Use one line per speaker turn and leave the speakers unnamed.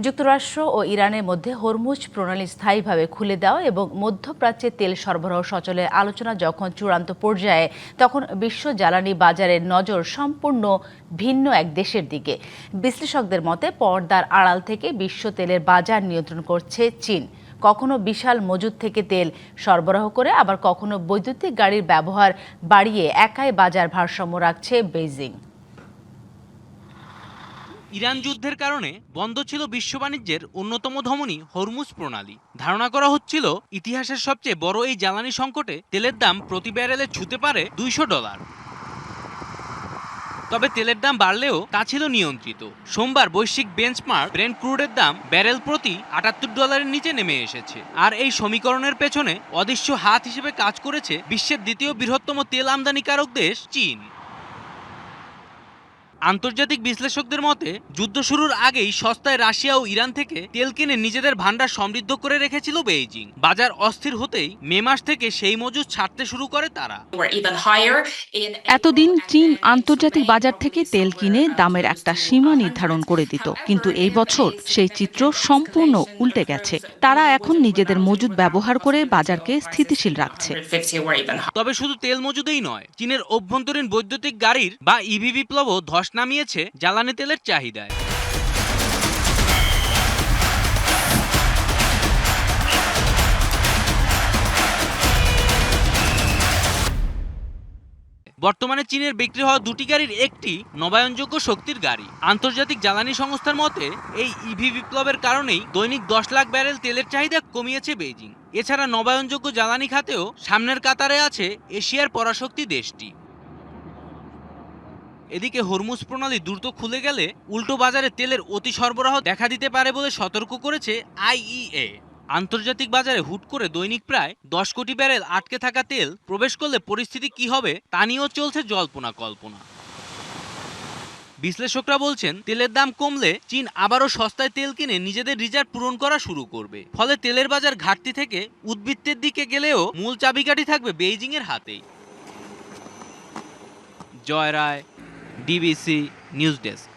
যুক্তরাষ্ট্র ও ইরানের মধ্যে হরমুজ প্রণালী স্থায়ীভাবে খুলে দেওয়া এবং মধ্যপ্রাচ্যে তেল সরবরাহ সচলের আলোচনা যখন চূড়ান্ত পর্যায়ে, তখন বিশ্ব জ্বালানি বাজারের নজর সম্পূর্ণ ভিন্ন এক দেশের দিকে। বিশ্লেষকদের মতে পর্দার আড়াল থেকে বিশ্ব তেলের বাজার নিয়ন্ত্রণ করছে চীন। কখনো বিশাল মজুদ থেকে তেল সরবরাহ করে, আবার কখনো বৈদ্যুতিক গাড়ির ব্যবহার বাড়িয়ে একাই বাজার ভারসাম্য রাখছে বেইজিং।
ইরান যুদ্ধের কারণে বন্ধ ছিল বিশ্ব বাণিজ্যের অন্যতম ধমনী হরমুজ প্রণালী। ধারণা করা হচ্ছিল ইতিহাসের সবচেয়ে বড় এই জ্বালানি সংকটে তেলের দাম প্রতি ব্যারেলে ছুঁতে পারে $200। তবে তেলের দাম বাড়লেও তা ছিল নিয়ন্ত্রিত। সোমবার বৈশ্বিক বেঞ্চমার্ক ব্রেন্ট ক্রুডের দাম ব্যারেল প্রতি $78 নিচে নেমে এসেছে। আর এই সমীকরণের পেছনে অদৃশ্য হাত হিসেবে কাজ করেছে বিশ্বের দ্বিতীয় বৃহত্তম তেল আমদানিকারক দেশ চীন। আন্তর্জাতিক বিশ্লেষকদের মতে যুদ্ধ শুরুর আগেই সস্তায় রাশিয়া ও ইরান থেকে তেল কিনে নিজেদের ভান্ডার সমৃদ্ধ করে রেখেছিল বেইজিং। বাজার অস্থির হতেই মে মাস থেকে সেই মজুদ ছাড়তে শুরু করে তারা।
এতদিন চীন আন্তর্জাতিক বাজার থেকে তেল কিনে দামের একটা সীমা নির্ধারণ করে দিত, কিন্তু এই বছর সেই চিত্র সম্পূর্ণ উল্টে গেছে। তারা এখন নিজেদের মজুদ ব্যবহার করে বাজারকে স্থিতিশীল রাখছে।
তবে শুধু তেল মজুদেই নয়, চীনের অভ্যন্তরীণ বৈদ্যুতিক গাড়ির বা ইভি বিপ্লবও ধস নামিয়েছে জ্বালানি তেলের চাহিদায়। বর্তমানে চীনের বিক্রি হওয়া দুটি গাড়ির একটি নবায়নযোগ্য শক্তির গাড়ি। আন্তর্জাতিক জ্বালানি সংস্থার মতে এই ইভি বিপ্লবের কারণেই দৈনিক 10 লাখ ব্যারেল তেলের চাহিদা কমিয়েছে বেইজিং। এছাড়া নবায়নযোগ্য জ্বালানি খাতেও সামনের কাতারে আছে এশিয়ার পরাশক্তি দেশটি। এদিকে হরমুজ প্রণালী দ্রুত খুলে গেলে উল্টো বাজারে তেলের অতি সরবরাহ দেখা দিতে পারে বলে সতর্ক করেছে আইইএ। আন্তর্জাতিক বাজারে হুট করে দৈনিক প্রায় 10 কোটি ব্যারেল আটকে থাকা তেল প্রবেশ করলে পরিস্থিতি কি হবে তা নিয়েও চলছে জল্পনা কল্পনা। বিশ্লেষকরা বলছেন তেলের দাম কমলে চীন আবারও সস্তায় তেল কিনে নিজেদের রিজার্ভ পূরণ করা শুরু করবে। ফলে তেলের বাজার ঘাটতি থেকে উদ্বৃত্তের দিকে গেলেও মূল চাবিকাঠি থাকবে বেইজিং এর হাতেই। জয় রায়, ডিবিসি নিউজ ডেস্ক।